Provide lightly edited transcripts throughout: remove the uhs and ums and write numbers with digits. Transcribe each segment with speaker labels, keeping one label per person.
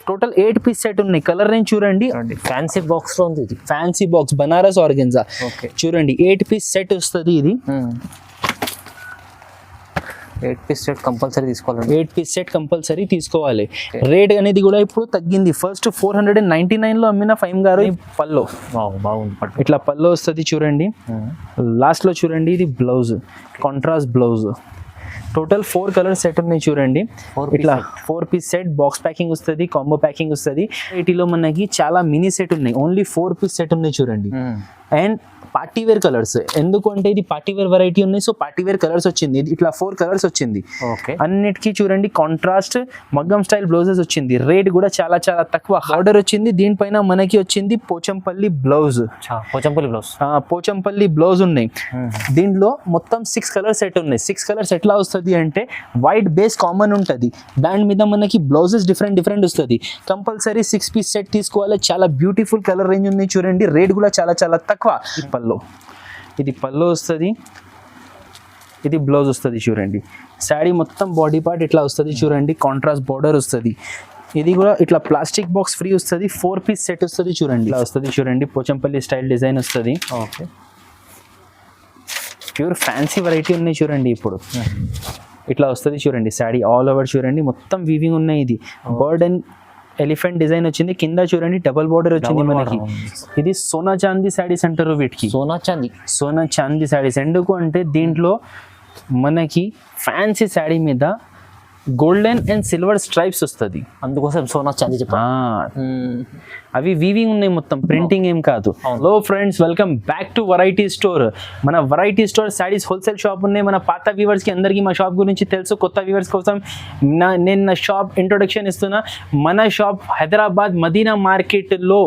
Speaker 1: Total 8 piece set ఉన్నాయి. Colour range చూడండి,
Speaker 2: fancy box లో ఉంది ఇది.
Speaker 1: Fancy box Banaras organza.
Speaker 2: Okay
Speaker 1: చూడండి 8 పీస్ సెట్ వస్తుంది ఇది.
Speaker 2: 8 పీస్ సెట్ కంపల్సరీ తీసుకోవాలండి.
Speaker 1: 8 పీస్ సెట్ కంపల్సరీ తీసుకోవాలి. రేట్ అనేది కూడా ఇప్పుడు తగ్గింది. ఫస్ట్ 499 లో అమ్మిన ఫైమ్ గారు పల్లో
Speaker 2: బాగుంది.
Speaker 1: ఇట్లా పల్లో వస్తుంది చూడండి. లాస్ట్ లో చూడండి ఇది blouse, contrast blouse. Total 4 colour set ఉన్నాయి చూడండి. ఇట్లా 4 పీస్ సెట్ బాక్స్ ప్యాకింగ్ వస్తుంది, కాంబో ప్యాకింగ్ వస్తుంది. వీటిలో మనకి చాలా మినీ సెట్ ఉన్నాయి, ఓన్లీ 4 పీస్ సెట్ ఉన్నాయి చూడండి. అండ్ పార్టీ వేర్ కలర్స్, ఎందుకంటే ఇది పార్టీ వేర్ వెరైటీ ఉన్నాయి, సో పార్టీ వేర్ కలర్స్ వచ్చింది. ఇట్లా 4 కలర్స్ వచ్చింది.
Speaker 2: ఓకే
Speaker 1: అన్నిటికీ చూడండి కాంట్రాస్ట్ మగ్గం స్టైల్ బ్లౌజెస్ వచ్చింది. రేట్ కూడా చాలా చాలా తక్కువ. ఆర్డర్ వచ్చింది. దీనిపైన మనకి వచ్చింది పోచంపల్లి బ్లౌజ్. పోచంపల్లి బ్లౌజ్ ఉన్నాయి. దీంట్లో మొత్తం 6 కలర్ సెట్ ఉన్నాయి. 6 కలర్స్ ఎట్లా వస్తుంది అంటే వైట్ బేస్ కామన్ ఉంటుంది, దాని మీద మనకి బ్లౌజెస్ డిఫరెంట్ డిఫరెంట్ వస్తుంది. కంపల్సరీ 6 పీస్ సెట్ తీసుకోవాలి. చాలా బ్యూటిఫుల్ కలర్ రేంజ్ ఉన్నాయి చూడండి. రేట్ కూడా చాలా చాలా తక్కువ. పల్లో, ఇది పల్లో వస్తుంది, ఇది బ్లౌజ్ వస్తుంది చూడండి. శారీ మొత్తం బాడీ పార్ట్ ఇట్లా వస్తుంది చూడండి. కాంట్రాస్ట్ బార్డర్ వస్తుంది. ఇది కూడా ఇట్లా ప్లాస్టిక్ బాక్స్ ఫ్రీ వస్తుంది. 4 పీస్ సెట్ వస్తుంది చూడండి. ఇట్లా వస్తుంది చూడండి. పోచంపల్లి స్టైల్ డిజైన్ వస్తుంది.
Speaker 2: ఓకే
Speaker 1: ప్యూర్ ఫ్యాన్సీ వెరైటీ ఉన్నాయి చూడండి. ఇప్పుడు ఇట్లా వస్తుంది చూడండి. శారీ ఆల్ ఓవర్ చూడండి, మొత్తం వీవింగ్ ఉన్నాయి. ఇది బర్డ్ అండ్ ఎలిఫెంట్ డిజైన్ వచ్చింది. కింద చూడండి డబల్ బార్డర్ వచ్చింది మనకి. ఇది సోనా చాందీ శారీస్ అంటారు వీటికి. సోనా చాందీ శారీస్ ఎందుకు అంటే దీంట్లో మనకి ఫ్యాన్సీ శారీ మీద గోల్డెన్ అండ్ సిల్వర్ స్ట్రైప్స్ వస్తుంది,
Speaker 2: అందుకోసం సోనా చాందీ చెప్పా.
Speaker 1: అవి వీవింగ్ ఉన్నాయి మొత్తం, ప్రింటింగ్ ఏం కాదు. Hello friends, welcome back to variety store. మన variety store saris wholesale shop ఉన్నాయి. మన పాత వ్యూవర్స్కి అందరికీ మా షాప్ గురించి తెలుసు. కొత్త వ్యూవర్స్ కోసం నేను నా షాప్ ఇంట్రొడక్షన్ ఇస్తున్నా. మన షాప్ హైదరాబాద్ మదీనా మార్కెట్లో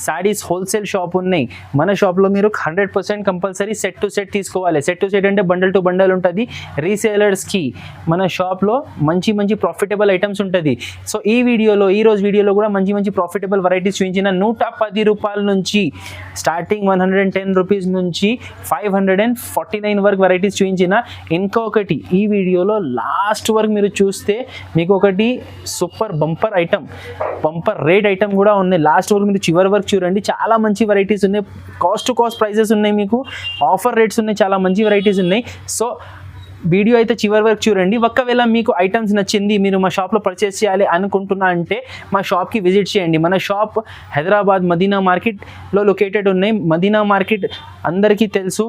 Speaker 1: శారీస్ హోల్సేల్ షాప్ ఉన్నాయి. మన షాప్లో మీరు 100% కంపల్సరీ సెట్ టు సెట్ తీసుకోవాలి. సెట్ టు సెట్ అంటే బండల్ టు బండల్ ఉంటుంది. రీసేలర్స్కి మన షాప్లో మంచి మంచి ప్రాఫిటబుల్ ఐటమ్స్ ఉంటుంది. సో ఈ రోజు వీడియోలో కూడా మంచి ప్రాఫిటబుల్ వెరైటీస్ చూపించిన. 110 రూపాయల నుంచి స్టార్టింగ్ 110 రూపీస్ నుంచి 549 వరకు వెరైటీస్ చూపించిన. ఇంకొకటి ఈ వీడియోలో లాస్ట్ వరకు మీరు చూస్తే మీకు ఒకటి super bumper item, bumper rate item కూడా ఉన్నాయి. లాస్ట్ వరకు మీరు చివరి వరకు చూడండి. చాలా మంచి వెరైటీస్ ఉన్నాయి. కాస్ట్ టు కాస్ట్ ప్రైజెస్ ఉన్నాయి, మీకు ఆఫర్ రేట్స్ ఉన్నాయి, చాలా మంచి వెరైటీస్ ఉన్నాయి. సో వీడియో అయితే చివరి వరకు చూడండి. ఒకవేళ మీకు ఐటమ్స్ నచ్చింది, మీరు మా షాప్లో పర్చేస్ చేయాలి అనుకుంటున్నా అంటే మా షాప్కి విజిట్ చేయండి. మన షాప్ హైదరాబాద్ మదీనా మార్కెట్లో లొకేటెడ్ ఉన్నాయి. మదీనా మార్కెట్ అందరికీ తెలుసు.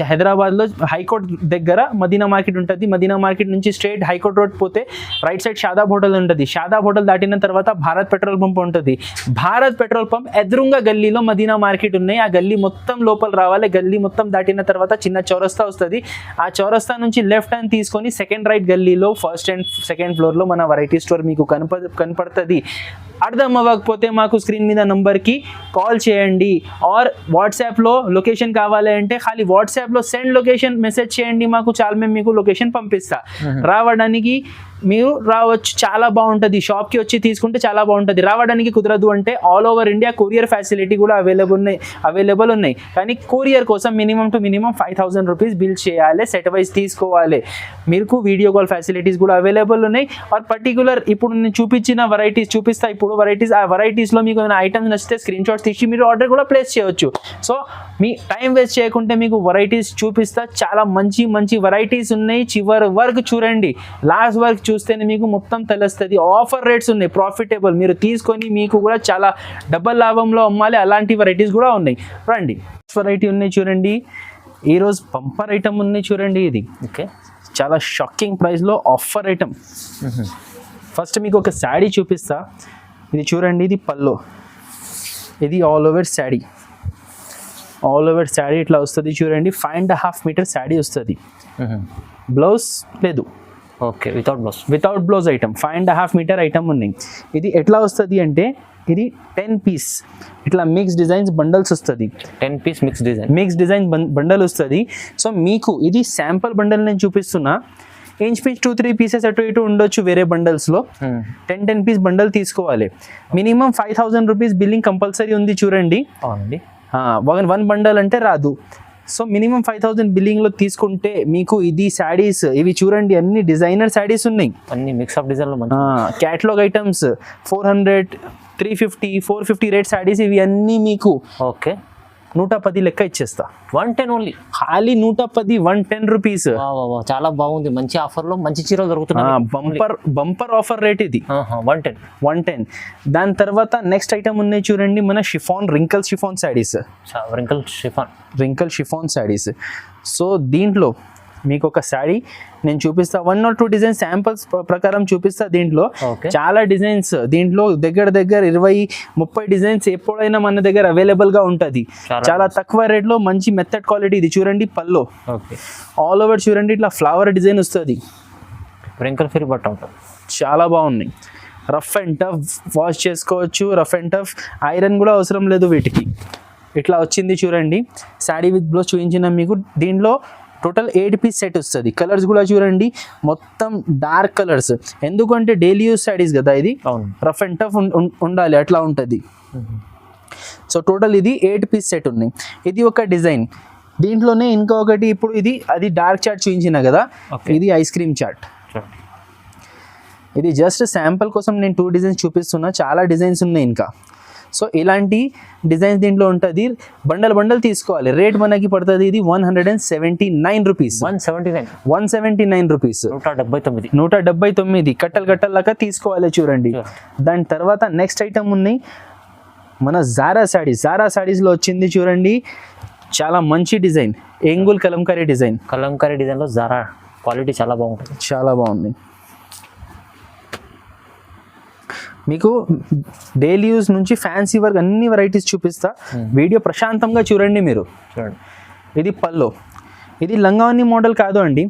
Speaker 1: హైదరాబాద్లో హైకోర్ట్ దగ్గర మదీనా మార్కెట్ ఉంటుంది. మదీనా మార్కెట్ నుంచి స్ట్రైట్ హైకోర్ట్ రోడ్ పోతే రైట్ సైడ్ షాదాబ్ హోటల్ ఉంటుంది. షాదాబ్ హోటల్ దాటిన తర్వాత భారత్ పెట్రోల్ పంప్ ఉంటుంది. భారత్ పెట్రోల్ పంప్ ఎదురుంగా గల్లీలో మదీనా మార్కెట్ ఉన్నాయి. ఆ గల్లీ మొత్తం లోపల రావాలి. గల్లీ మొత్తం దాటిన తర్వాత చిన్న చౌరస్తా వస్తుంది. ఆ చౌరస్తా నుంచి లెఫ్ట్ హ్యాండ్ తీసుకొని సెకండ్ రైట్ గల్లీలో ఫస్ట్ అండ్ సెకండ్ ఫ్లోర్లో మన వెరైటీ స్టోర్ మీకు కనపడుతుంది. అర్థం అవ్వకపోతే మాకు స్క్రీన్ మీద నంబర్కి కాల్ చేయండి. ఆర్ వాట్సాప్లో లొకేషన్ కావాలి అంటే ఖాళీ వాట్సాప్లో సెండ్ లొకేషన్ మెసేజ్ చేయండి మాకు, చాలా మేము మీకు లొకేషన్ పంపిస్తా. రావడానికి మీరు రావచ్చు, చాలా బాగుంటుంది. షాప్కి వచ్చి తీసుకుంటే చాలా బాగుంటుంది. రావడానికి కుదరదు అంటే all over India courier facility కూడా అవైలబుల్ ఉన్నాయి. కానీ కొరియర్ కోసం minimum to minimum 5000 rupees bill చేయాలి. సెట్ వైజ్ తీసుకోవాలి. మీకు వీడియో కాల్ ఫెసిలిటీస్ కూడా అవైలబుల్ ఉన్నాయి. ఆర్ పర్టికులర్ ఇప్పుడు నేను చూపించిన వెరైటీస్ చూపిస్తా. ఇప్పుడు వెరైటీస్, ఆ వెరైటీస్లో మీకు ఏమైనా ఐటమ్స్ నచ్చితే స్క్రీన్ షాట్స్ తీసి మీరు ఆర్డర్ కూడా ప్లేస్ చేయవచ్చు. సో మీ టైం వేస్ట్ చేయకుంటే మీకు వెరైటీస్ చూపిస్తా. చాలా మంచి వెరైటీస్ ఉన్నాయి. చివరి వరకు చూడండి. లాస్ట్ వరకు చూస్తేనే మీకు మొత్తం తెలుస్తుంది. ఆఫర్ రేట్స్ ఉన్నాయి, ప్రాఫిటబుల్. మీరు తీసుకొని మీకు కూడా చాలా డబల్ లాభంలో అమ్మాలి. అలాంటి వెరైటీస్ కూడా ఉన్నాయి. రండి, వెరైటీ ఉన్నాయి చూడండి. ఈరోజు బంపర్ ఐటమ్ ఉన్నాయి చూడండి. ఇది ఓకే, చాలా షాకింగ్ ప్రైస్లో ఆఫర్ ఐటమ్. ఫస్ట్ మీకు ఒక శారీ చూపిస్తా. ఇది చూడండి, ఇది పల్లో. ఇది ఆల్ ఓవర్ శారీ. ఇట్లా వస్తుంది చూడండి. 5.5 మీటర్ శారీ వస్తుంది. బ్లౌజ్ లేదు.
Speaker 2: Okay,
Speaker 1: without blouse item. 5.5 metre item ఉన్నాయి. ఇది ఎట్లా వస్తుంది అంటే ఇది 10 పీస్ ఇట్లా మిక్స్ డిజైన్స్ బండల్స్ వస్తుంది.
Speaker 2: 10 పీస్ మిక్స్ డిజైన్
Speaker 1: బండల్ వస్తుంది. సో మీకు ఇది శాంపుల్ బండల్ నేను చూపిస్తున్నా. ఇంచ్ 2-3 పీసెస్ అటు ఇటు ఉండొచ్చు వేరే బండల్స్లో. 10 పీస్ బండల్ తీసుకోవాలి. మినిమం 5000 రూపీస్ బిల్లింగ్ కంపల్సరీ ఉంది చూడండి.
Speaker 2: అవునండి.
Speaker 1: 1 బండల్ అంటే రాదు. సో మినిమం 5,000 బిల్లింగ్ లో తీసుకుంటే మీకు ఇది శారీస్ ఇవి చూడండి అన్ని డిజైనర్ శారీస్ ఉన్నాయి,
Speaker 2: అన్ని మిక్స్ ఆఫ్ డిజైన్ లో మంచి
Speaker 1: క్యాటలాగ్ ఐటమ్స్ 400, 350, 450 రేట్ శారీస్ ఇవి అన్నీ మీకు
Speaker 2: ఓకే
Speaker 1: 110 లెక్క ఇచ్చేస్తా.
Speaker 2: 110 ఓన్లీ,
Speaker 1: ఖాళీ 110, 110 రూపీస్.
Speaker 2: చాలా బాగుంది, మంచి ఆఫర్ లో మంచి చీరలు దొరుకుతున్నాయి.
Speaker 1: బంపర్ ఆఫర్ రేట్ ఇది
Speaker 2: 110.
Speaker 1: దాని తర్వాత నెక్స్ట్ ఐటమ్ ఉన్నాయి చూడండి మన wrinkle chiffon saris. Wrinkle chiffon saris. So దీంట్లో మీకు ఒక శారీ నేను చూపిస్తా, 1 or 2 డిజైన్స్ శాంపుల్స్ ప్రకారం చూపిస్తా. దీంట్లో చాలా డిజైన్స్, దీంట్లో దగ్గర 20-30 డిజైన్స్ ఎప్పుడైనా మన దగ్గర అవైలబుల్ గా ఉంటది. చాలా తక్కువ రేట్ లో మంచి మెథడ్ క్వాలిటీ. ఇది చూడండి పల్లో ఆల్ ఓవర్ చూడండి ఇట్లా ఫ్లవర్ డిజైన్ వస్తుంది,
Speaker 2: రింకల్ ఫ్రీ బట్ట ఉంటుంది,
Speaker 1: చాలా బాగున్నాయి. రఫ్ అండ్ టఫ్ వాష్ చేసుకోవచ్చు, రఫ్ అండ్ టఫ్ ఐరన్ కూడా అవసరం లేదు వీటికి. ఇట్లా వచ్చింది చూడండి శారీ విత్ బ్లౌజ్ చూపించిన మీకు. దీంట్లో టోటల్ 8 పీస్ సెట్ వస్తుంది. కలర్స్ కూడా చూడండి మొత్తం డార్క్ కలర్స్, ఎందుకంటే డైలీ యూస్ శారీస్ కదా, ఇది రఫ్ అండ్ టఫ్ ఉండాలి అట్లా ఉంటుంది. సో టోటల్ ఇది 8 పీస్ సెట్ ఉన్నాయి. ఇది ఒక డిజైన్. దీంట్లోనే ఇంకొకటి ఇప్పుడు అది డార్క్ చార్ట్ చూపించిన కదా, ఇది ఐస్ క్రీమ్ చార్ట్. ఇది జస్ట్ శాంపుల్ కోసం నేను 2 డిజైన్స్ చూపిస్తున్నా, చాలా డిజైన్స్ ఉన్నాయి ఇంకా. సో ఇలాంటి డిజైన్స్ దీంట్లో ఉంటుంది. బండల్ తీసుకోవాలి. రేట్ మనకి పడుతుంది ఇది 179 రూపీస్. 179 రూపీస్, 179 కట్టలు తీసుకోవాలి చూడండి. దాని తర్వాత నెక్స్ట్ ఐటమ్ ఉన్నాయి మన జారా శారీస్లో వచ్చింది చూడండి, చాలా మంచి డిజైన్, ఎంగుల్ కలంకారీ డిజైన్లో
Speaker 2: జారా క్వాలిటీ చాలా బాగుంటుంది,
Speaker 1: చాలా బాగుంది. మీకు డైలీ యూస్ నుంచి ఫ్యాన్సీ వర్క్ అన్ని వెరైటీస్ చూపిస్తా. వీడియో ప్రశాంతంగా చూడండి మీరు. ఇది పల్లో, ఇది లంగావని మోడల్ కాదు అండి,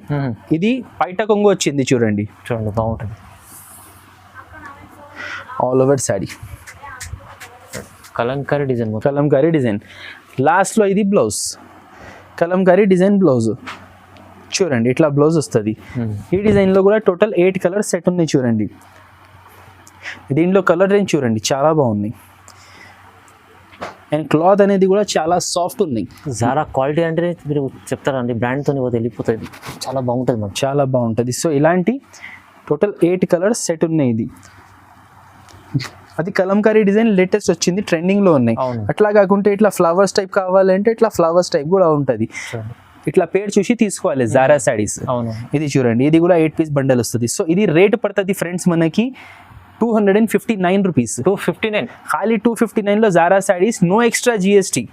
Speaker 1: ఇది పైట కొంగు వచ్చింది చూడండి
Speaker 2: బాగుంటుంది.
Speaker 1: All over sari Kalamkari design. లాస్ట్లో ఇది బ్లౌజ్, కలంకారీ డిజైన్ బ్లౌజ్ చూడండి, ఇట్లా బ్లౌజ్ వస్తుంది. ఈ డిజైన్లో కూడా టోటల్ 8 కలర్స్ సెట్ ఉన్నాయి చూడండి. దీంట్లో కలర్ రేంజ్ చూడండి చాలా బాగున్నాయి, అండ్ క్లాత్ అనేది కూడా చాలా సాఫ్ట్ ఉన్నాయి.
Speaker 2: జారా క్వాలిటీ అంటే మీరు చెప్తారండి, బ్రాండ్తో వెళ్ళిపోతుంది, చాలా బాగుంటుంది మనకు,
Speaker 1: చాలా బాగుంటుంది. సో ఇలాంటి టోటల్ 8 కలర్స్ సెట్ ఉన్నాయి. ఇది అది కలంకారీ డిజైన్ లేటెస్ట్ వచ్చింది, ట్రెండింగ్లో ఉన్నాయి. అట్లా కాకుంటే ఇట్లా ఫ్లవర్స్ టైప్ కావాలంటే ఇట్లా ఫ్లవర్స్ టైప్ కూడా ఉంటుంది. ఇట్లా పేరు చూసి తీసుకోవాలి జారా శారీస్. ఇది చూడండి, ఇది కూడా 8 పీస్ బండల్ వస్తుంది. సో ఇది రేట్ పడుతుంది ఫ్రెండ్స్ మనకి 259 రూపీస్.
Speaker 2: 259,
Speaker 1: ఖాళీ 259లో జారా శారీస్, నో ఎక్స్ట్రా జిఎస్టీ.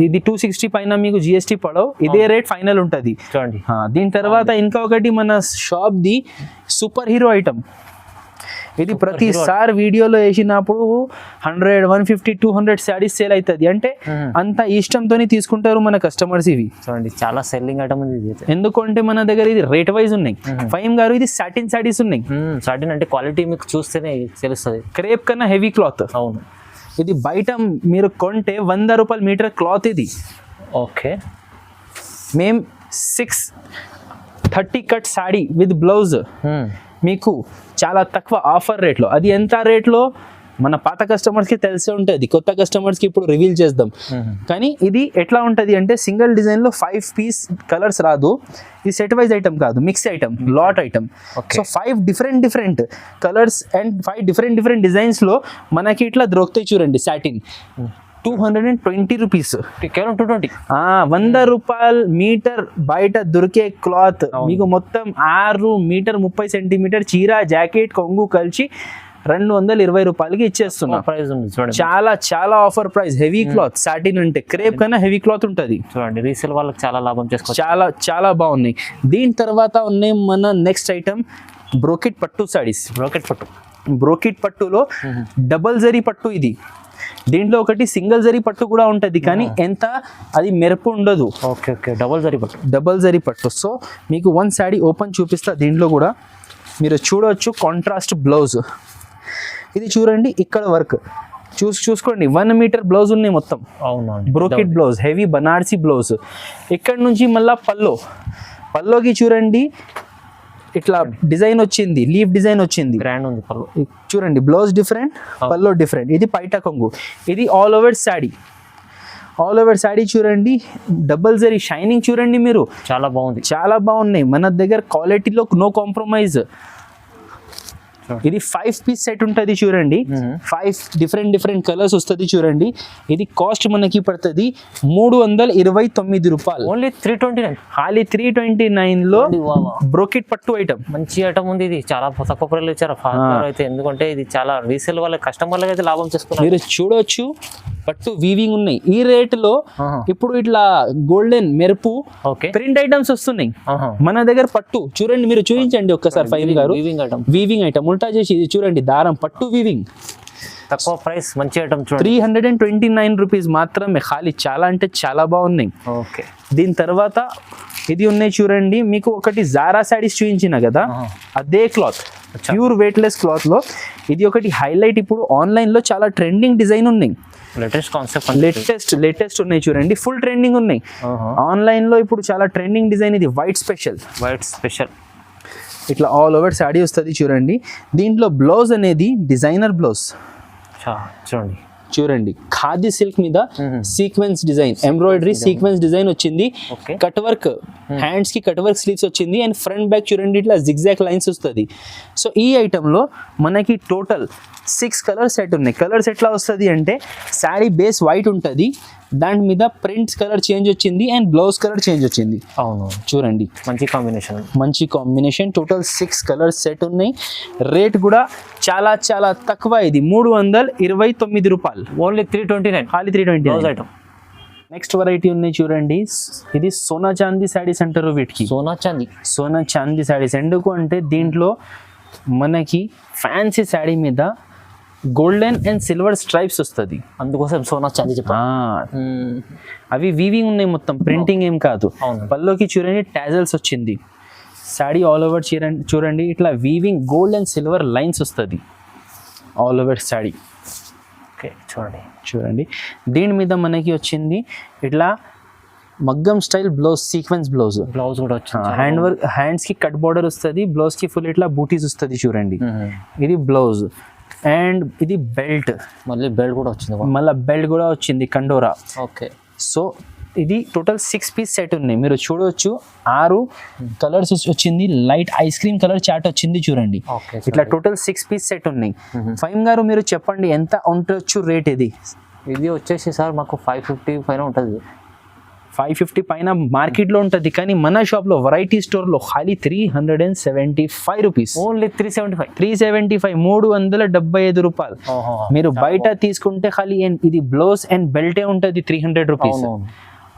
Speaker 1: ఇది 260 పైన మీకు జిఎస్టీ పడవు, ఇదే రేట్ ఫైనల్ ఉంటుంది
Speaker 2: చూడండి.
Speaker 1: దీని తర్వాత ఇంకా ఒకటి మన షాప్ది సూపర్ హీరో ఐటమ్. ఇది ప్రతిసారి వీడియోలో వేసినప్పుడు 100, 150, 200 శారీస్ సేల్ అవుతుంది. అంటే అంత ఇష్టంతో తీసుకుంటారు మన కస్టమర్స్. ఇవి
Speaker 2: చూడండి చాలా సెల్లింగ్ ఐటమ్ ఉంది,
Speaker 1: ఎందుకంటే మన దగ్గర ఇది రేట్ వైజ్ ఉన్నాయి. ఫైమ్ గారు ఇది సాటిన్ శారీస్ ఉన్నాయి.
Speaker 2: సాటిన్ అంటే క్వాలిటీ మీకు చూస్తేనే తెలుస్తుంది,
Speaker 1: క్రేప్ కన్నా హెవీ క్లాత్.
Speaker 2: అవును,
Speaker 1: ఇది బయట మీరు కొంటే 100 రూపాయల మీటర్ క్లాత్ ఇది.
Speaker 2: ఓకే,
Speaker 1: మేము 630 కట్ శారీ విత్ బ్లౌజ్ మీకు చాలా తక్కువ ఆఫర్ రేట్లో. అది ఎంత రేట్లో మన పాత కస్టమర్స్కి తెలిసే ఉంటుంది, కొత్త కస్టమర్స్కి ఇప్పుడు రివీల్ చేద్దాం. కానీ ఇది ఎట్లా ఉంటుంది అంటే సింగిల్ డిజైన్లో 5 పీస్ కలర్స్ రాదు. ఇది సెట్ వైజ్ ఐటమ్ కాదు, mix item, lot item. So 5 different colours and 5 different డిజైన్స్లో మనకి ఇట్లా దొరుకుతాయి చూడండి. సాటిన్ 220 రూపీస్,
Speaker 2: కేవలం 220.
Speaker 1: 100 రూపాయల మీటర్ బయట దొరికే క్లాత్ మీకు మొత్తం 6 మీటర్ 30 సెంటీమీటర్ చీర, జాకెట్, కొంగు కలిసి 220 రూపాయలకి ఇచ్చేస్తున్నా. చాలా చాలా offer price. Heavy cloth satin అంటే క్రేప్ కన్నా హెవీ క్లాత్ ఉంటుంది
Speaker 2: చూడండి. రీసేల్ వాళ్ళకి చాలా లాభం చేసుకోవచ్చు,
Speaker 1: చాలా చాలా బాగున్నాయి. దీని తర్వాత ఉన్నాయి మన నెక్స్ట్ ఐటమ్ బ్రోకెట్ పట్టు సారీస్. బ్రోకెట్ పట్టులో డబల్ జరీ పట్టు. ఇది దీంట్లో ఒకటి సింగిల్ జరీ పట్టు కూడా ఉంటుంది, కానీ ఎంత అది మెరుపు ఉండదు.
Speaker 2: ఓకే,
Speaker 1: డబల్ జరీ పట్టు. సో మీకు 1 శారీ ఓపెన్ చూపిస్తా. దీంట్లో కూడా మీరు చూడవచ్చు కాంట్రాస్ట్ బ్లౌజ్. ఇది చూడండి, ఇక్కడ వర్క్ చూసుకోండి. 1 మీటర్ బ్లౌజ్ ఉన్నాయి మొత్తం. Brocade blouse, heavy Banarasi blouse. ఇక్కడ నుంచి మళ్ళా పల్లోకి చూడండి ఇట్లా డిజైన్ వచ్చింది, లీఫ్ డిజైన్ వచ్చింది,
Speaker 2: గ్రాండ్ ఉంది పల్లో.
Speaker 1: చూడండి బ్లౌజ్ డిఫరెంట్, పల్లో డిఫరెంట్. ఇది పైట కొంగు. ఇది all over sari, all over sari చూడండి, డబుల్ జరీ షైనింగ్ చూడండి మీరు,
Speaker 2: చాలా బాగుంది.
Speaker 1: చాలా బాగున్నాయి. మన దగ్గర క్వాలిటీలో నో కాంప్రమైజ్. ఇది 5 పీస్ సెట్ ఉంటుంది చూడండి, 5 డిఫరెంట్ కలర్స్ వస్తుంది చూడండి. ఇది కాస్ట్ మనకి పడుతుంది 329 రూపాయలు.
Speaker 2: ఓన్లీ 329.
Speaker 1: ఖాళీ 329 లో బ్రోకెట్ పట్టు ఐటమ్.
Speaker 2: మంచి ఐటమ్ ఉంది. ఇది చాలా తక్కువ ప్రైస్ ఇచ్చారు అయితే, ఎందుకంటే ఇది చాలా రీసేల్ వాళ్ళ కస్టమర్లకి అయితే లాభం చేసుకున్నారు.
Speaker 1: మీరు చూడొచ్చు పట్టు వీవింగ్ ఉన్నాయి. ఈ రేట్లో ఇప్పుడు ఇట్లా గోల్డెన్ మెరుపు ప్రింట్ ఐటమ్స్ వస్తున్నాయి మన దగ్గర. పట్టు చూడండి, మీరు చూపించండి ఒక్కసారి ఫైవ్ గారు. వీవింగ్ ఐటమ్ ఉల్టా చేసి ఇది చూడండి, దారం పట్టు వీవింగ్,
Speaker 2: తక్కువ ప్రైస్, మంచి ఐటమ్ చూడండి.
Speaker 1: 329 రూపీస్ మాత్రమే. ఖాళీ చాలా అంటే చాలా బాగున్నాయి.
Speaker 2: ఓకే,
Speaker 1: దీని తర్వాత ఇది ఉన్నాయి చూడండి, మీకు ఒకటి జారా శారీస్ చూపించిన కదా, అదే క్లాత్, ప్యూర్ వెయిట్లెస్ క్లాత్ లో ఇది ఒకటి హైలైట్. ఇప్పుడు ఆన్లైన్ లో చాలా ట్రెండింగ్ డిజైన్ ఉన్నాయి,
Speaker 2: లేటెస్ట్ కాన్సెప్ట్,
Speaker 1: లేటెస్ట్ ఉన్నాయి చూడండి, ఫుల్ ట్రెండింగ్ ఉన్నాయి ఆన్లైన్ లో. ఇప్పుడు చాలా ట్రెండింగ్ డిజైన్ ఇది, వైట్ స్పెషల్. ఇట్లా ఆల్ ఓవర్ శారీ వస్తుంది చూడండి. దీంట్లో బ్లౌజ్ అనేది డిజైనర్ బ్లౌజ్ చూడండి, ఖాదీ సిల్క్ మీద sequence design, embroidery sequence design వచ్చింది. కట్ వర్క్, హ్యాండ్స్ కి కట్ వర్క్ స్లీవ్స్ వచ్చింది. అండ్ ఫ్రంట్ బ్యాక్ చూడండి ఇట్లా జిగ్జాగ్ లైన్స్ వస్తుంది. సో ఈ ఐటెంలో మనకి టోటల్ 6 కలర్ సెట్ ఉన్నాయి. కలర్స్ ఎట్లా వస్తుంది అంటే, శారీ బేస్ వైట్ ఉంటుంది, దాని మీద ప్రింట్స్ కలర్ చేంజ్ వచ్చింది అండ్ బ్లౌజ్ కలర్ చేంజ్ వచ్చింది.
Speaker 2: అవును,
Speaker 1: చూడండి
Speaker 2: మంచి కాంబినేషన్.
Speaker 1: టోటల్ 6 కలర్ సెట్ ఉన్నాయి. రేట్ కూడా చాలా చాలా తక్కువ. ఇది 329 రూపాయలు,
Speaker 2: ఓన్లీ 329.
Speaker 1: ఖాళీ 329
Speaker 2: ఐటమ్.
Speaker 1: నెక్స్ట్ వెరైటీ ఉన్నాయి చూడండి, ఇది సోనా చాందీ శారీస్ అంటారు వీటికి. సోనా చాందీ శారీస్ ఎందుకు అంటే, దీంట్లో మనకి ఫ్యాన్సీ శారీ మీద గోల్డెన్ అండ్ సిల్వర్ స్ట్రైప్స్ వస్తుంది,
Speaker 2: అందుకోసం సోనా చాందీ చెప్పా.
Speaker 1: అవి వీవింగ్ ఉన్నాయి మొత్తం, ప్రింటింగ్ ఏం కాదు. పల్లోకి చూడండి టాజల్స్ వచ్చింది. శారీ ఆల్ ఓవర్ చూడండి ఇట్లా weaving gold and silver lines వస్తుంది ఆల్ ఓవర్ శారీ.
Speaker 2: ఓకే,
Speaker 1: చూడండి దీని మీద మనకి వచ్చింది ఇట్లా మగ్గం స్టైల్ బ్లౌజ్, సీక్వెన్స్ బ్లౌజ్
Speaker 2: కూడా వచ్చింది.
Speaker 1: హ్యాండ్ వర్క్, హ్యాండ్స్ కి కట్ బార్డర్ వస్తుంది, బ్లౌజ్ కి ఫుల్ ఇట్లా బూటీస్ వస్తుంది చూడండి. ఇది బ్లౌజ్ అండ్ ఇది బెల్ట్,
Speaker 2: మళ్ళీ
Speaker 1: బెల్ట్ కూడా వచ్చింది కండోరా.
Speaker 2: ఓకే,
Speaker 1: సో ఇది టోటల్ 6 పీస్ సెట్ ఉన్నాయి. మీరు చూడవచ్చు 6 కలర్స్ వచ్చింది, light ice cream colour chart వచ్చింది చూడండి. ఇట్లా టోటల్ 6 పీస్ సెట్ ఉన్నాయి. ఫైమ్ గారు మీరు చెప్పండి ఎంత ఉండొచ్చు రేట్? ఇది
Speaker 2: వచ్చేసి సార్ మాకు 550 పైన ఉంటుంది.
Speaker 1: 550 పైన మార్కెట్లో ఉంటుంది, కానీ మన షాప్లో వెరైటీ స్టోర్లో ఖాళీ 375 రూపీస్.
Speaker 2: ఓన్లీ 375.
Speaker 1: 375 రూపాయలు. మీరు బయట తీసుకుంటే ఖాళీ ఇది బ్లౌజ్ అండ్ బెల్టే ఉంటుంది 300 రూపీస్.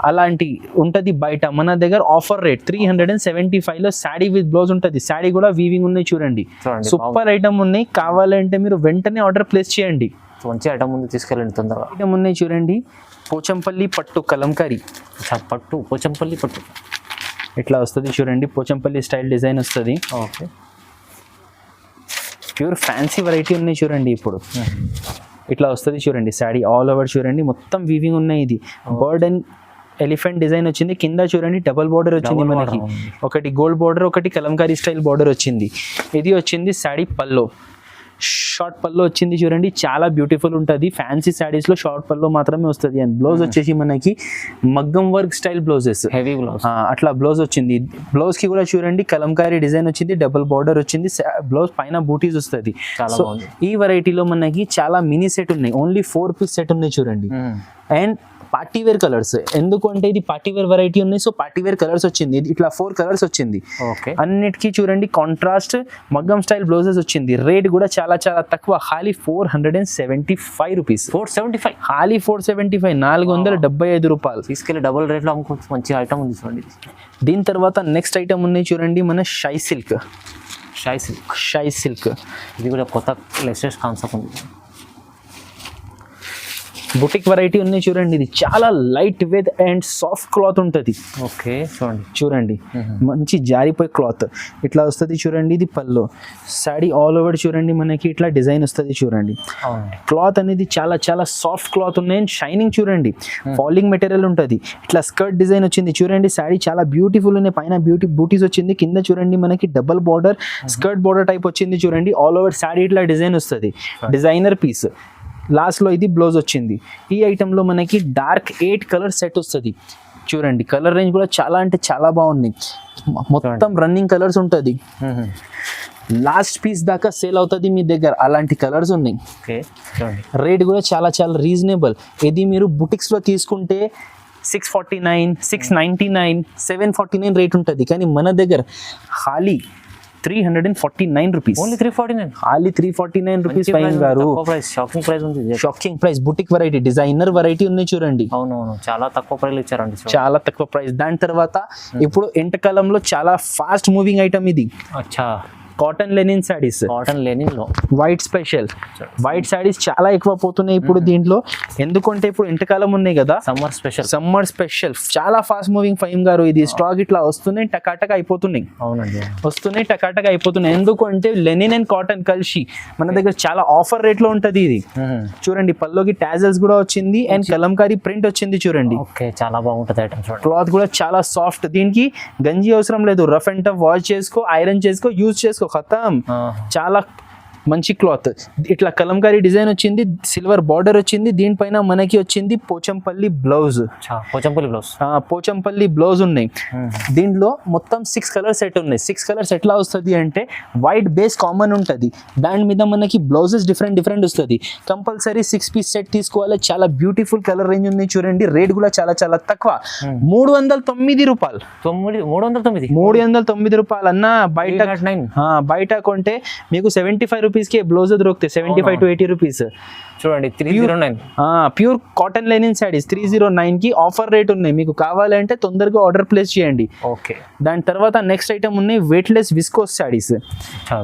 Speaker 1: అలాంటి ఉంటుంది బయట. మన దగ్గర ఆఫర్ రేట్ 375 లో శారీ విత్ బ్లౌజ్ ఉంటుంది. శారీ కూడా వీవింగ్ ఉన్నాయి చూడండి, సూపర్ ఐటమ్ ఉన్నాయి. కావాలంటే మీరు వెంటనే ఆర్డర్ ప్లేస్ చేయండి.
Speaker 2: మంచి ఐటమ్ ఉంది, తీసుకెళ్ళండి తొందరగా.
Speaker 1: ఐటమ్ ఉన్నాయి చూడండి, పోచంపల్లి పట్టు కలంకారీ.
Speaker 2: పోచంపల్లి పట్టు
Speaker 1: ఇట్లా వస్తుంది చూడండి, పోచంపల్లి స్టైల్ డిజైన్ వస్తుంది.
Speaker 2: ఓకే,
Speaker 1: ప్యూర్ ఫ్యాన్సీ వెరైటీ ఉన్నాయి చూడండి. ఇప్పుడు ఇట్లా వస్తుంది చూడండి, శారీ ఆల్ ఓవర్ చూడండి మొత్తం వీవింగ్ ఉన్నాయి. ఇది బర్డ్ అండ్ ఎలిఫెంట్ డిజైన్ వచ్చింది. కింద చూడండి డబల్ బార్డర్ వచ్చింది మనకి, ఒకటి గోల్డ్ బార్డర్, ఒకటి కలంకారీ స్టైల్ బార్డర్ వచ్చింది. ఇది వచ్చింది శారీ పల్లో, షార్ట్ పల్లో వచ్చింది చూడండి, చాలా బ్యూటిఫుల్ ఉంటుంది. ఫ్యాన్సీ శారీస్ లో షార్ట్ పల్లో మాత్రమే వస్తుంది. అండ్ బ్లౌజ్ వచ్చేసి మనకి మగ్గం work style blouses,
Speaker 2: heavy blouse
Speaker 1: అట్లా బ్లౌజ్ వచ్చింది. బ్లౌజ్ కి కూడా చూడండి కలంకారీ డిజైన్ వచ్చింది, డబుల్ బార్డర్ వచ్చింది, బ్లౌజ్ పైన బూటీస్ వస్తుంది. సో ఈ వెరైటీలో మనకి చాలా మినీ సెట్ ఉన్నాయి, ఓన్లీ 4 పీస్ సెట్ ఉన్నాయి చూడండి. అండ్ పార్టీ వేర్ కలర్స్, ఎందుకంటే ఇది పార్టీ వేర్ వెరైటీ ఉన్నాయి, సో పార్టీ వేర్ కలర్స్ వచ్చింది. ఇట్లా 4 కలర్స్ వచ్చింది. అన్నిటికీ చూడండి కాంట్రాస్ట్ మగ్గం స్టైల్ బ్లౌజెస్ వచ్చింది. రేట్ కూడా చాలా చాలా తక్కువ, ఖాళీ 475 రూపీస్.
Speaker 2: 475,
Speaker 1: ఖాళీ 475, 475 రూపాయలు.
Speaker 2: తీసుకెళ్ళి డబుల్ రేట్లో అమ్ముకోవచ్చు. మంచి ఐటమ్ ఉంది చూడండి.
Speaker 1: దీని తర్వాత నెక్స్ట్ ఐటమ్ ఉన్నాయి చూడండి, మన షై సిల్క్.
Speaker 2: ఇది కూడా కొత్త లేటెస్ట్ కాన్సెప్ట్ ఉంది.
Speaker 1: బుటిక్ వెరైటీ ఉన్నాయి చూడండి. ఇది చాలా light weight and soft cloth ఉంటుంది.
Speaker 2: ఓకే,
Speaker 1: చూడండి మంచి జారిపోయే క్లాత్ ఇట్లా వస్తుంది చూడండి. ఇది పల్లో, శారీ ఆల్ ఓవర్ చూడండి మనకి ఇట్లా డిజైన్ వస్తుంది చూడండి. క్లాత్ అనేది చాలా చాలా సాఫ్ట్ క్లాత్ ఉన్నాయి. షైనింగ్ చూడండి, ఫాలింగ్ మెటీరియల్ ఉంటుంది. ఇట్లా స్కర్ట్ డిజైన్ వచ్చింది చూడండి. శారీ చాలా బ్యూటిఫుల్ ఉన్నాయి, పైన బూటీస్ వచ్చింది. కింద చూడండి మనకి double border, skirt border type వచ్చింది చూడండి. ఆల్ ఓవర్ శారీ ఇట్లా డిజైన్ వస్తుంది, డిజైనర్ పీస్. లాస్ట్లో ఇది బ్లౌజ్ వచ్చింది. ఈ ఐటెంలో మనకి డార్క్ 8 కలర్ సెట్ వస్తుంది. చూడండి కలర్ రేంజ్ కూడా చాలా అంటే చాలా బాగుంది. మొత్తం రన్నింగ్ కలర్స్ ఉంటుంది. లాస్ట్ పీస్ దాకా సేల్ అవుతుంది మీ దగ్గర, అలాంటి కలర్స్ ఉన్నాయి.
Speaker 2: ఓకే చూడండి
Speaker 1: రేట్ కూడా చాలా చాలా రీజనబుల్. ఇది మీరు బుటిక్స్లో తీసుకుంటే 649, 699, 749 రేట్ ఉంటుంది. కానీ మన దగ్గర ఖాళీ 349 రూపీస్.
Speaker 2: ఓన్లీ 349.
Speaker 1: ఖాళీ 349 రూపీస్ ఫైన్ గారు.
Speaker 2: షాకింగ్ ప్రైస్ ఉంది.
Speaker 1: Shocking price. Boutique variety, designer variety ఉన్నాయి చూడండి.
Speaker 2: అవునవును చాలా తక్కువ ప్రైస్ ఇచ్చారండి.
Speaker 1: చాలా తక్కువ ప్రైస్. దాని తర్వాత ఇప్పుడు ఎంటకాలంలో చాలా ఫాస్ట్ మూవింగ్ ఐటమ్ ఇది.
Speaker 2: అచ్చా
Speaker 1: cotton Lenin saris.
Speaker 2: Cotton Lenin లో
Speaker 1: వైట్ స్పెషల్. వైట్ సారీస్ చాలా ఎక్కువ పోతున్నాయి ఇప్పుడు దీంట్లో. ఎందుకంటే ఇప్పుడు ఎంటకాలం ఉన్నాయి కదా,
Speaker 2: సమ్మర్ స్పెషల్.
Speaker 1: సమ్మర్ స్పెషల్ చాలా ఫాస్ట్ మూవింగ్ ఫైమ్ గారు. ఇది స్టాక్ ఇట్లా వస్తున్నాయి, టకాటక అయిపోతున్నాయి.
Speaker 2: అవునండి
Speaker 1: వస్తున్నాయి, టకాటక అయిపోతున్నాయి. ఎందుకంటే లెనిన్ అండ్ కాటన్ కలిసి మన దగ్గర చాలా ఆఫర్ రేట్ లో ఉంటది ఇది. చూడండి పల్లోకి టాజల్స్ కూడా వచ్చింది అండ్ కలంకారీ ప్రింట్ వచ్చింది చూడండి.
Speaker 2: ఓకే చాలా బాగుంటది ఐటమ్ చూడండి.
Speaker 1: క్లాత్ కూడా చాలా సాఫ్ట్. దీనికి గంజి అవసరం లేదు. రఫ్ అండ్ టఫ్ వాష్ చేసుకో, ఐరన్ చేసుకో, యూజ్ చేసుకో, ఖతం. చాలా మంచి క్లాత్. ఇట్లా కలంకారీ డిజైన్ వచ్చింది, సిల్వర్ బార్డర్ వచ్చింది. దీనిపైన మనకి వచ్చింది Pochampally blouse.
Speaker 2: Pochampally blouse.
Speaker 1: Pochampally blouse ఉన్నాయి. దీంట్లో మొత్తం 6 కలర్ సెట్ ఉన్నాయి. 6 కలర్స్ ఎట్లా వస్తుంది అంటే వైట్ బేస్ కామన్ ఉంటుంది, దాని మీద మనకి బ్లౌజెస్ డిఫరెంట్ డిఫరెంట్ వస్తుంది. కంపల్సరీ 6 పీస్ సెట్ తీసుకోవాలి. చాలా బ్యూటిఫుల్ కలర్ రేంజ్ ఉంది చూడండి. రేట్ కూడా చాలా చాలా తక్కువ. 309 రూపాయలు. 309 రూపాయలు అన్న. బయట కొంటే మీకు 75 రూపీస్కి బ్లౌజ్ దొరుకుతాయి. 75 to 80 రూపీస్.
Speaker 2: చూడండి 309
Speaker 1: ప్యూర్ కాటన్ లెనిన్ సారీస్ 309 కి ఆఫర్ రేట్ ఉన్నాయి. మీకు కావాలంటే తొందరగా ఆర్డర్ ప్లేస్ చేయండి.
Speaker 2: ఓకే
Speaker 1: దాని తర్వాత నెక్స్ట్ ఐటమ్ ఉన్నాయి weightless viscose saris.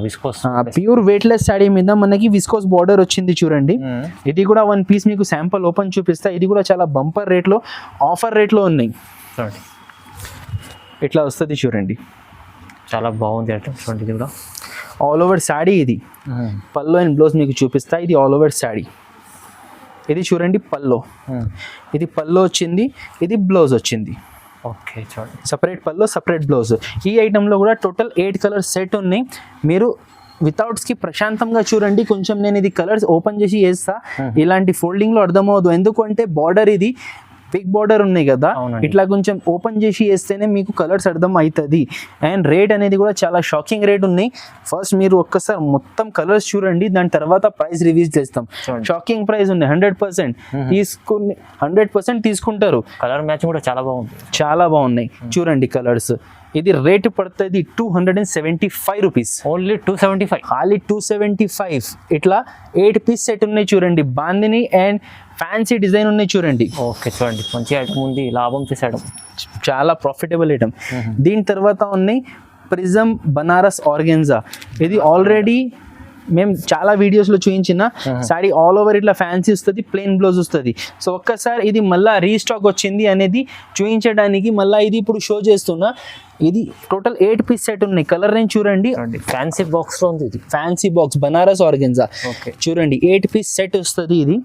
Speaker 2: Viscose
Speaker 1: pure weightless sorry మీద మనకి విస్కోస్ బార్డర్ వచ్చింది చూడండి. ఇది కూడా 1 పీస్ మీకు శాంపుల్ ఓపెన్ చూపిస్తా. ఇది కూడా చాలా బంపర్ రేట్ లో, ఆఫర్ రేట్ లో ఉన్నాయి.
Speaker 2: చూడండి
Speaker 1: ఇట్లా వస్తుంది చూడండి.
Speaker 2: చాలా బాగుంది ఐటమ్ చూడండి. ఇది కూడా
Speaker 1: ఆల్ ఓవర్ శారీ. ఇది పల్లో అండ్ బ్లౌజ్ మీకు చూపిస్తా. ఇది ఆల్ ఓవర్ శారీ. ఇది చూడండి పల్లో. ఇది పల్లో వచ్చింది, ఇది బ్లౌజ్ వచ్చింది.
Speaker 2: ఓకే చూడండి
Speaker 1: సపరేట్ పల్లో, సపరేట్ బ్లౌజ్. ఈ ఐటెంలో కూడా టోటల్ 8 కలర్ సెట్ ఉన్నాయి. మీరు వితౌట్స్కి ప్రశాంతంగా చూడండి. కొంచెం నేను ఇది కలర్స్ ఓపెన్ చేసి వేస్తా, ఇలాంటి ఫోల్డింగ్లో అర్థమవుదు. ఎందుకంటే బార్డర్ ఇది బిగ్ బార్డర్ ఉన్నాయి కదా, ఇట్లా కొంచెం ఓపెన్ చేసి వేస్తేనే మీకు కలర్స్ అర్థం అవుతుంది. అండ్ రేట్ అనేది కూడా చాలా షాకింగ్ రేట్ ఉన్నాయి. ఫస్ట్ మీరు ఒక్కసారి మొత్తం కలర్స్ చూడండి, దాని తర్వాత ప్రైస్ రివ్యూస్ చేస్తాం. షాకింగ్ ప్రైస్ ఉన్నాయి. 100% తీసుకుని 100% తీసుకుంటారు.
Speaker 2: కలర్ మ్యాచ్ కూడా చాలా బాగుంది.
Speaker 1: చాలా బాగున్నాయి చూడండి కలర్స్. ఇది రేట్ పడుతుంది 275 రూపీస్.
Speaker 2: ఓన్లీ 275.
Speaker 1: ఖాళీ 275. ఇట్లా 8 పీస్ సెట్ ఉన్నాయి చూడండి. బాందిని అండ్ ఫ్యాన్సీ డిజైన్ ఉన్నాయి చూడండి.
Speaker 2: ఓకే చూడండి మంచి ఐటమ్ ఉంది. లాభం చేసాడు.
Speaker 1: చాలా ప్రాఫిటబుల్ ఐటమ్. దీని తర్వాత ఉన్నాయి ప్రిజం బనారస్ ఆర్గెన్జా. ఇది ఆల్రెడీ మేము చాలా వీడియోస్లో చూపించిన సారీ. ఆల్ ఓవర్ ఇట్లా ఫ్యాన్సీ వస్తుంది, ప్లెయిన్ బ్లౌజ్ వస్తుంది. సో ఒక్కసారి ఇది మళ్ళీ రీస్టాక్ వచ్చింది అనేది చూపించడానికి మళ్ళీ ఇది ఇప్పుడు షో చేస్తున్నా. ఇది టోటల్ 8 పీస్ సెట్ ఉన్నాయి. కలర్ రేంజ్ చూడండి.
Speaker 2: ఫ్యాన్సీ బాక్స్ లో ఉంది. ఇది
Speaker 1: fancy box Banaras organza.
Speaker 2: Okay
Speaker 1: చూడండి 8 పీస్ సెట్ వస్తుంది. ఇది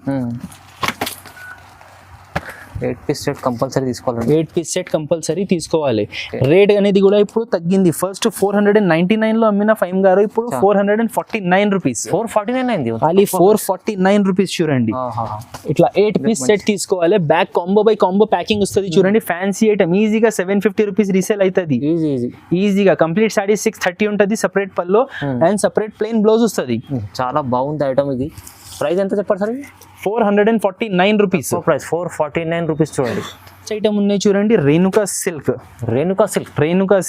Speaker 2: 8 పీస్ సెట్ కంపల్సరీ తీసుకోవాలి.
Speaker 1: 8 పీస్ సెట్ కంపల్సరీ తీసుకోవాలి. రేట్ అనేది కూడా ఇప్పుడు తగ్గింది. ఫస్ట్ 499 లో అమ్మిన ఫైమ్ గారు ఇప్పుడు 449 రూపీస్.
Speaker 2: 449 అయింది.
Speaker 1: ఖాళీ 449 రూపీస్ చూడండి. ఇట్లా 8 పీస్ సెట్ తీసుకోవాలి. Back combo by combo packing వస్తుంది చూడండి. ఫ్యాన్సీ ఐటమ్ ఈజీగా 750 రూపీస్ రీసేల్ అవుతుంది. ఈజీగా కంప్లీట్ సారీ 630 ఉంటుంది. Separate pallu and separate plain blouse వస్తుంది.
Speaker 2: చాలా బాగుంది ఐటమ్. ఇది ప్రైస్ ఎంత చెప్పారు సార్?
Speaker 1: 449 రూపీస్.
Speaker 2: Price 449 rupees. చూడండి
Speaker 1: ఐటమ్ ఉన్నాయి చూడండి. రేణుకా సిల్క్. రేణుకా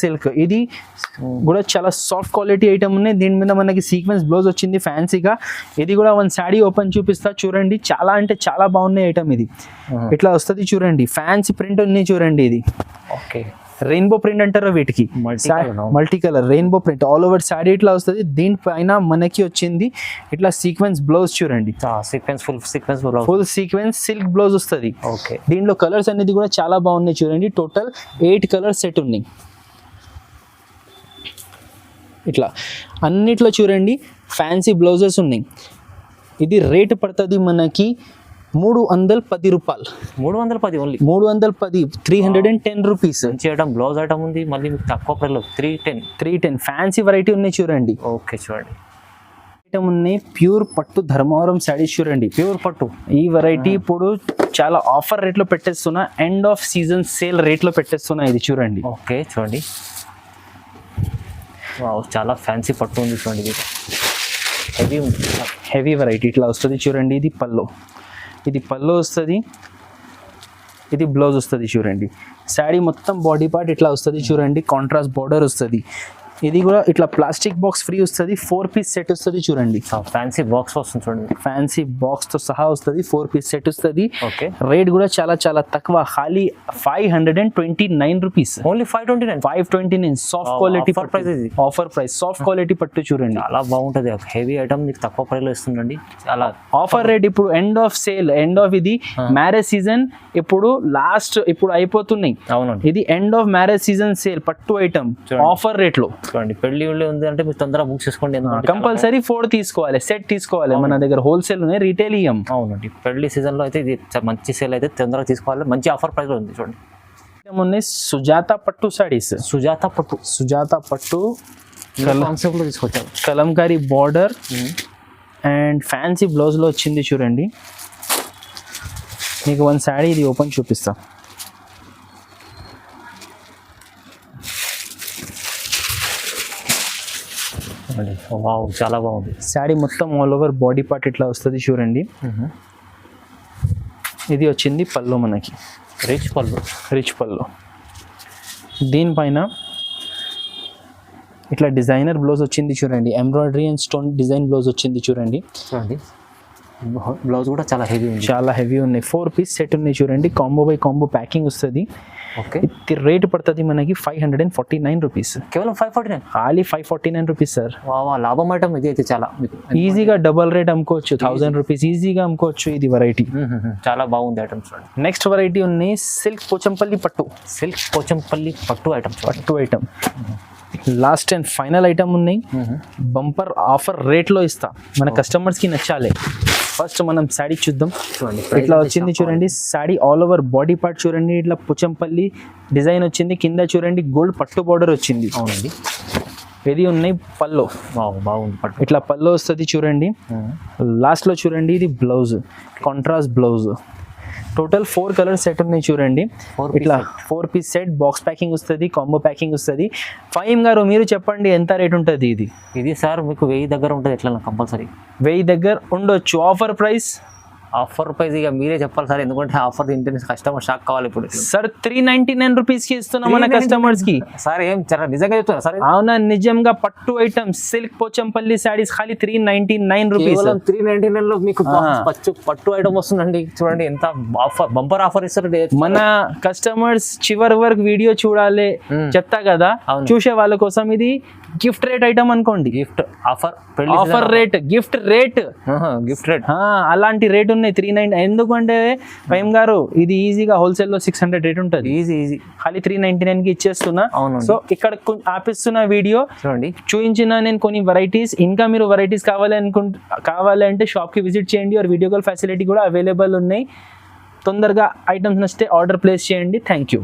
Speaker 1: సిల్క్ ఇది కూడా చాలా సాఫ్ట్ క్వాలిటీ ఐటమ్ ఉన్నాయి. దీని మీద మనకి సీక్వెన్స్ బ్లౌజ్ వచ్చింది ఫ్యాన్సీగా. ఇది కూడా 1 శారీ ఓపెన్ చూపిస్తా చూడండి. చాలా అంటే చాలా బాగున్నాయి ఐటమ్. ఇది ఇట్లా వస్తుంది చూడండి. ఫ్యాన్సీ ప్రింట్ ఉన్నాయి చూడండి. ఇది
Speaker 2: ఓకే
Speaker 1: రెయిన్బో ప్రింట్ అంటారు వీటికి. Multi colour rainbow print all over sari ఇట్లా వస్తుంది. దీనిపైన మనకి వచ్చింది ఇట్లా సీక్వెన్స్ బ్లౌజ్ చూడండి. ఫుల్ సీక్వెన్స్ సిల్క్ బ్లౌజ్ వస్తుంది.
Speaker 2: ఓకే
Speaker 1: దీంట్లో కలర్స్ అనేది కూడా చాలా బాగున్నాయి చూడండి. టోటల్ 8 కలర్ సెట్ ఉన్నాయి. ఇట్లా అన్నిట్లో చూడండి ఫ్యాన్సీ బ్లౌజెస్ ఉన్నాయి. ఇది రేట్ పడుతుంది మనకి 310 రూపాయలు.
Speaker 2: 310 ఓన్లీ.
Speaker 1: 310 310 రూపీస్.
Speaker 2: బ్లౌజ్ ఐటమ్ ఉంది. మళ్ళీ మీకు తక్కువ ప్రైస్లో 310
Speaker 1: ఫ్యాన్సీ వెరైటీ ఉన్నాయి చూడండి.
Speaker 2: ఓకే చూడండి
Speaker 1: ఐటమ్ ఉన్నాయి ప్యూర్ పట్టు ధర్మవరం శారీస్ చూడండి.
Speaker 2: ప్యూర్ పట్టు
Speaker 1: ఈ వెరైటీ ఇప్పుడు చాలా ఆఫర్ రేట్లో పెట్టేస్తున్నా, ఎండ్ ఆఫ్ సీజన్ సేల్ రేట్లో పెట్టేస్తున్నా. ఇది చూడండి.
Speaker 2: ఓకే చూడండి, చాలా ఫ్యాన్సీ పట్టు ఉంది చూడండి. ఇది హెవీ ఉంది,
Speaker 1: హెవీ వెరైటీ ఇట్లా వస్తుంది చూడండి. ఇది పల్లో వస్తుంది, ఇది బ్లౌజ్ వస్తుంది చూడండి. శారీ మొత్తం బాడీ పార్ట్ ఇట్లా వస్తుంది చూడండి. కాంట్రాస్ట్ బార్డర్ వస్తుంది. ఇది కూడా ఇట్లా ప్లాస్టిక్ బాక్స్ ఫ్రీ వస్తుంది. 4 పీస్ సెట్ వస్తుంది చూడండి.
Speaker 2: ఫ్యాన్సీ బాక్స్ వస్తుంది చూడండి.
Speaker 1: ఫ్యాన్సీ బాక్స్ తో సహా వస్తుంది. 4 పీస్ సెట్ వస్తుంది.
Speaker 2: ఓకే,
Speaker 1: రేట్ కూడా చాలా చాలా తక్కువ, ఖాళీ 529 rupees.
Speaker 2: Only 529.
Speaker 1: Soft quality
Speaker 2: Offer price ఇది.
Speaker 1: ఆఫర్ ప్రైస్, సాఫ్ట్ క్వాలిటీ పట్టు చూడండి.
Speaker 2: చాలా బాగుంటది, హెవీ ఐటమ్ మీకు తక్కువ ప్రైస్ లో ఇస్తుందండి. చాలా
Speaker 1: ఆఫర్ రేట్ ఇప్పుడు end of sale, end of ఇది మ్యారేజ్ సీజన్ ఇప్పుడు లాస్ట్ ఇప్పుడు అయిపోతున్నాయి.
Speaker 2: అవునండి,
Speaker 1: ఇది end of marriage season sale పట్టు ఐటమ్ ఆఫర్ రేట్ లో.
Speaker 2: చూడండి, పెళ్లి ఉంది అంటే మీరు తొందరగా బుక్ చేసుకోండి.
Speaker 1: కంపల్సరీ 4 తీసుకోవాలి, సెట్ తీసుకోవాలి. మన దగ్గర హోల్సేల్ ఉన్నాయి, రీటైల్ ఇయ్యం.
Speaker 2: అవునండి, పెళ్లి సీజన్ లో అయితే ఇది మంచి సేల్ అయితే తొందరగా తీసుకోవాలి. మంచి ఆఫర్ ప్రైస్ లో ఉంది చూడండి.
Speaker 1: ఉన్నాయి సుజాత పట్టు సారీస్.
Speaker 2: సుజాత పట్టు కాన్సెప్ట్ లో తీసుకొచ్చారు.
Speaker 1: Kalamkari border and fancy blouse లో వచ్చింది చూడండి. మీకు వన్ శారీ ఇది ఓపెన్ చూపిస్తా.
Speaker 2: వావ్, చాలా బాగుంది.
Speaker 1: శారీ మొత్తం ఆల్ ఓవర్ బాడీ పార్ట్ ఇట్లా వస్తుంది చూడండి. ఇది వచ్చింది పళ్ళు మనకి, రిచ్ పళ్ళు. దీనిపైన ఇట్లా డిజైనర్ బ్లౌజ్ వచ్చింది చూడండి. Embroidery and stone design blouse వచ్చింది చూడండి.
Speaker 2: బ్లౌజ్ కూడా చాలా హెవీ ఉంది,
Speaker 1: చాలా హెవీ ఉన్నాయి. 4 పీస్ సెట్ ఉన్నాయి చూడండి. కాంబో బై కాంబో ప్యాకింగ్ వస్తుంది.
Speaker 2: ఓకే,
Speaker 1: ఇది రేట్ పడుతుంది మనకి 549 రూపీస్.
Speaker 2: కేవలం 549,
Speaker 1: ఖాళీ 549 రూపీస్ సార్.
Speaker 2: లాభం ఐటమ్ ఇది అయితే చాలా.
Speaker 1: ఈజీగా డబల్ రేట్ అమ్ముకోవచ్చు, 1000 రూపీస్ ఈజీగా అమ్ముకోవచ్చు. ఇది వెరైటీ
Speaker 2: చాలా బాగుంది ఐటమ్స్.
Speaker 1: నెక్స్ట్ వెరైటీ ఉన్నాయి సిల్క్ పోచంపల్లి పట్టు. పట్టు item last and final item ఉన్నాయి. బంపర్ ఆఫర్ రేట్లో ఇస్తా, మన కస్టమర్స్ కి నచ్చాలి. ఫస్ట్ మనం శారీ చూద్దాం. ఇట్లా వచ్చింది చూడండి. Sari all over body part చూడండి. ఇట్లా పుచ్చంపల్లి డిజైన్ వచ్చింది. కింద చూడండి గోల్డ్ పట్టు బార్డర్ వచ్చింది.
Speaker 2: అవునండి,
Speaker 1: ఇది ఉన్నాయి పల్లో.
Speaker 2: బాగుంది పట్టు.
Speaker 1: ఇట్లా పల్లో వస్తుంది చూడండి. లాస్ట్ లో చూడండి ఇది blouse, contrast blouse. Total 4 colour set ఉన్నాయి చూడండి. ఇట్లా 4 పీస్ సెట్, బాక్స్ ప్యాకింగ్ వస్తుంది, కాంబో ప్యాకింగ్ వస్తుంది. ఫహీమ్ గారు మీరు చెప్పండి ఎంత రేట్ ఉంటుంది ఇది?
Speaker 2: ఇది సార్ మీకు 1000 దగ్గర ఉంటుంది. ఎట్లా కంపల్సరీ
Speaker 1: 1000 దగ్గర ఉండొచ్చు. ఆఫర్ ప్రైస్
Speaker 2: ఇక మీరే చెప్పాలి సార్, ఎందుకంటే ఆఫర్ తింటే కస్టమర్ షాక్ కావాలి. ఇప్పుడు
Speaker 1: సార్ 399 రూపీస్ కి ఇస్తున్నాం మన కస్టమర్స్ కి.
Speaker 2: సార్ ఏం నిజంగా చెప్తున్నా సార్?
Speaker 1: అవునా, నిజంగా పట్టు ఐటమ్స్ సిల్క్ పోచంపల్లి సారీస్ ఖాళీ 399 రూపీస్.
Speaker 2: 399 లో మీకు పట్టు ఐటమ్ వస్తుందండి. చూడండి ఎంత ఆఫర్, బంపర్ ఆఫర్ ఇస్తారు.
Speaker 1: మన కస్టమర్స్ చివరి వరకు వీడియో చూడాలి చెప్తా కదా, చూసే వాళ్ళ కోసం ఇది గిఫ్ట్ రేట్ ఐటమ్ అనుకోండి.
Speaker 2: Gift
Speaker 1: offer rate, gift rate అలాంటి రేట్ ఉన్నాయి 399. ఎందుకంటే ఫహీమ్ గారు ఇది ఈజీగా హోల్సేల్ లో 600 రేట్ ఉంటుంది. ఈజీ ఖాళీ 399 కి ఇచ్చేస్తున్నా. సో ఇక్కడ ఆపిస్తున్న వీడియో చూడండి, చూపించిన నేను కొన్ని వెరైటీస్. ఇంకా మీరు వెరైటీస్ కావాలంటే షాప్ కి విజిట్ చేయండి. और వీడియో కాల్ ఫెసిలిటీ కూడా అవైలబుల్ ఉన్నాయి. తొందరగా ఐటమ్స్ నచ్చితే ఆర్డర్ ప్లేస్ చేయండి. Thank you.